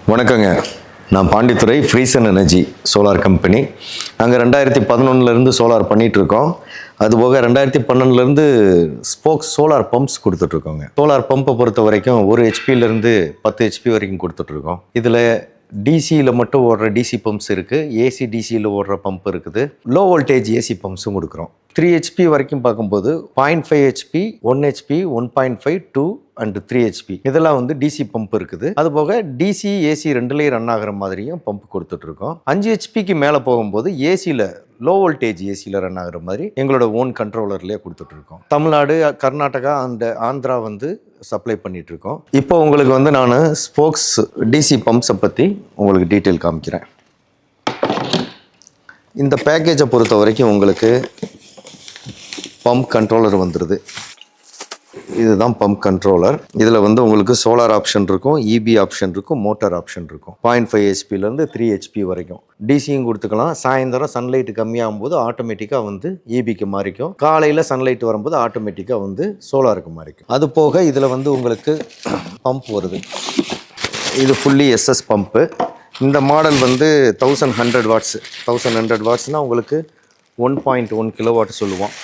வணக்கங்க. நான் Pandithurai ஃப்ரீசன் energy solar company. நாங்கள் 2011 சோலார் பண்ணிகிட்ருக்கோம். அதுபோக 2012 ஸ்போக்ஸ் சோலார் பம்ப்ஸ் கொடுத்துட்ருக்கோங்க. சோலார் பம்பை பொறுத்த வரைக்கும் 1 ஹெச்பியிலேருந்து 10 ஹெச்பி வரைக்கும் கொடுத்துட்ருக்கோம். இதில் டிசியில் மட்டும் ஓடுற டிசி பம்ப்ஸ் இருக்குது, ஏசி டிசியில் ஓடுற பம்ப் இருக்குது, லோ வோல்டேஜ் ஏசி பம்ப்ஸும் கொடுக்குறோம். 3 ஹெச்பி வரைக்கும் பார்க்கும்போது 0.5 ஹெச்பி, 1 ஹெச்பி, 1.5, 2 அண்ட் 3 ஹெச்பி இதெல்லாம் டிசி பம்ப் இருக்குது. அதுபோக டிசி ஏசி ரெண்டுலேயும் ரன் ஆகிற மாதிரியும் பம்ப் கொடுத்துட்ருக்கோம். 5 ஹெச்பிக்கு மேலே போகும்போது ஏசியில் லோ வோல்டேஜ் ஏசியில் ரன் ஆகிற மாதிரி எங்களோட ஓன் கண்ட்ரோலர்லேயே கொடுத்துட்ருக்கோம். தமிழ்நாடு, கர்நாடகா அண்ட் ஆந்திரா சப்ளை பண்ணிகிட்ருக்கோம். இப்போ உங்களுக்கு நான் ஸ்போக்ஸ் டிசி பம்ப்ஸை பற்றி உங்களுக்கு டீட்டெயில் காமிக்கிறேன். இந்த பேக்கேஜை பொறுத்த வரைக்கும் உங்களுக்கு பம்ப் கண்ட்ரோலர் வந்துடுது. இதுதான் பம்ப் கண்ட்ரோலர். இதில் உங்களுக்கு சோலார் ஆப்ஷன் இருக்கும், இபி ஆப்ஷன் இருக்கும், மோட்டார் ஆப்ஷன் இருக்கும். 0.5 ஹெச்பிலேருந்து 3 ஹெச்பி வரைக்கும் டிசியும் கொடுத்துக்கலாம். சாயந்தரம் சன்லைட் கம்மியாகும் போது ஆட்டோமேட்டிக்காக இபிக்கு மாறிக்கும். காலையில் சன்லைட் வரும்போது ஆட்டோமேட்டிக்காக சோலாருக்கு மாறிக்கும். அது போக இதில் உங்களுக்கு பம்ப் வருது. இது ஃபுல்லி எஸ்எஸ் பம்ப்பு. இந்த மாடல் 1100 வாட்ஸ். 1100 வாட்ஸ்னால் உங்களுக்கு 1.1 கிலோவாட் சொல்லுவோம்.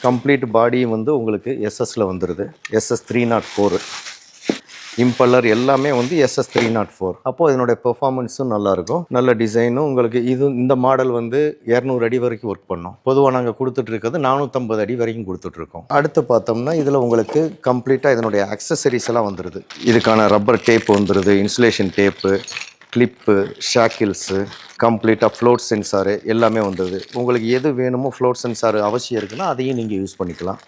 கம்ப்ளீட் பாடியும் உங்களுக்கு எஸ்எஸ்ல வந்துடுது. எஸ்எஸ் 304 இம்பல்லர் எல்லாமே எஸ்எஸ் 304. அப்போது இதனுடைய பெர்ஃபார்மன்ஸும் நல்லாயிருக்கும், நல்ல டிசைனும். உங்களுக்கு இந்த மாடல் 200 அடி வரைக்கும் ஒர்க் பண்ணோம். பொதுவாக நாங்கள் கொடுத்துட்ருக்கிறது 450 அடி வரைக்கும் கொடுத்துட்ருக்கோம். அடுத்து பார்த்தோம்னா இதில் உங்களுக்கு கம்ப்ளீட்டாக இதனுடைய அக்சசரிஸ் எல்லாம் வந்துடுது. இதுக்கான ரப்பர் டேப் வந்துடுது, இன்சுலேஷன் டேப்பு, கிளிப்பு, ஷாக்கிள்ஸு, கம்ப்ளீட்டாக ஃப்ளோட் சென்சாரு எல்லாமே வந்துடுது. உங்களுக்கு எது வேணுமோ ஃப்ளோட் சென்சார் அவசியம் இருக்குன்னா அதையும் நீங்கள் யூஸ் பண்ணிக்கலாம்.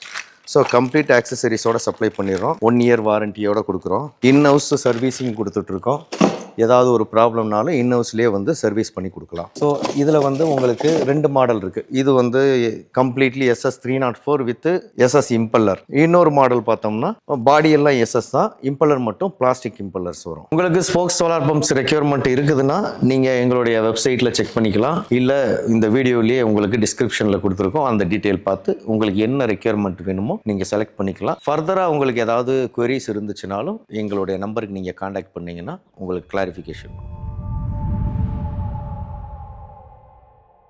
ஸோ கம்ப்ளீட் ஆக்சசரிஸோடு சப்ளை பண்ணிடுறோம். 1 இயர் வாரண்டியோடு கொடுக்குறோம். இன்ஹவுஸ் சர்வீஸிங் கொடுத்துட்ருக்கோம். ஏதாவது ஒரு ப்ராப்ளம்னாலும் இன்ஹவுஸ்லேயே சர்வீஸ் பண்ணி கொடுக்கலாம். ஸோ இதில் உங்களுக்கு 2 மாடல் இருக்குது. இது completely SS 304 with SS impeller. இன்னொரு மாடல் பார்த்தோம்னா பாடியெல்லாம் எஸ்எஸ் தான், இம்பல்லர் மட்டும் பிளாஸ்டிக் இம்பல்லர்ஸ் வரும். உங்களுக்கு ஸ்போக்ஸ் சோலார் பம்ப்ஸ் ரெக்யர்மெண்ட் இருக்குதுன்னா நீங்கள் எங்களுடைய வெப்சைட்டில் செக் பண்ணிக்கலாம். இல்லை இந்த வீடியோலேயே உங்களுக்கு டிஸ்கிரிப்ஷனில் கொடுத்துருக்கோம். அந்த டீட்டெயில் பார்த்து உங்களுக்கு என்ன ரெக்யர்மெண்ட் வேணுமோ நீங்கள் செலக்ட் பண்ணிக்கலாம். ஃபர்தராக உங்களுக்கு ஏதாவது குவரிஸ் இருந்துச்சுனாலும் எங்களுடைய நம்பருக்கு நீங்கள் காண்டாக்ட் பண்ணிங்கன்னா உங்களுக்கு கிளாரிஃபிகேஷன்.